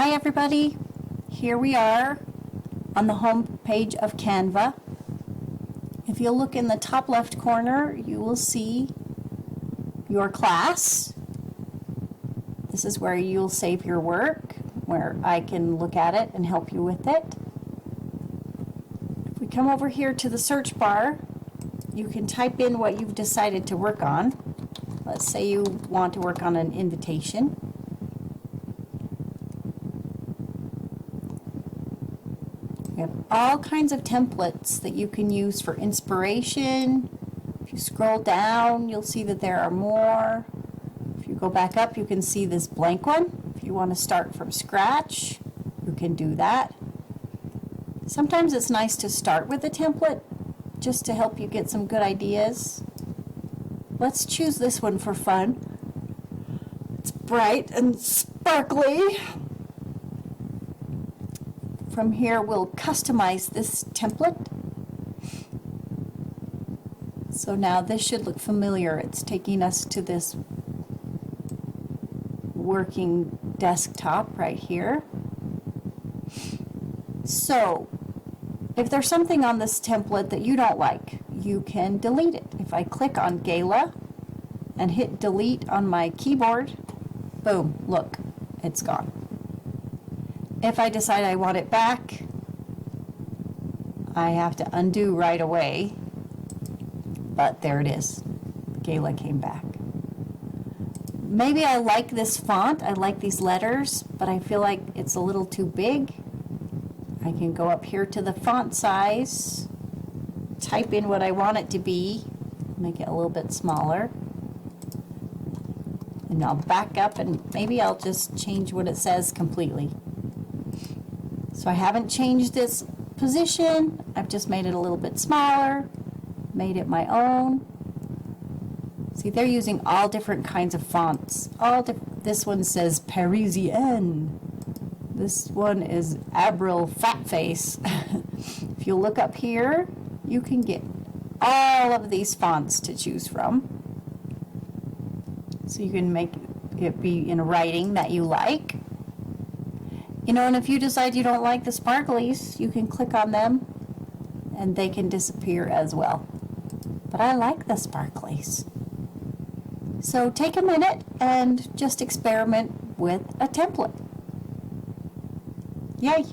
Hi everybody, here we are on the home page of Canva. If you look in the top left corner, you will see your class. This is where you'll save your work, where I can look at it and help you with it. If we come over here to the search bar, you can type in what you've decided to work on. Let's say you want to work on an invitation. We have all kinds of templates that you can use for inspiration. If you scroll down, you'll see that there are more. If you go back up, you can see this blank one. If you want to start from scratch, you can do that. Sometimes it's nice to start with a template just to help you get some good ideas. Let's choose this one for fun. It's bright and sparkly. From here, we'll customize this template. So now this should look familiar. It's taking us to this working desktop right here. So if there's something on this template that you don't like, you can delete it. If I click on Gala and hit delete on my keyboard, boom, look, it's gone. If I decide I want it back, I have to undo right away, but there it is. Gala came back. Maybe I like this font, I like these letters, but I feel like it's a little too big. I can go up here to the font size, type in what I want it to be, make it a little bit smaller, and I'll back up and maybe I'll just change what it says completely. So I haven't changed this position, I've just made it a little bit smaller, made it my own. See, they're using all different kinds of fonts. This one says Parisienne. This one is Abril Fatface. If you look up here, you can get all of these fonts to choose from. So you can make it be in writing that you like. You know, and if you decide you don't like the sparklies, you can click on them and they can disappear as well. But I like the sparklies. So take a minute and just experiment with a template. Yay!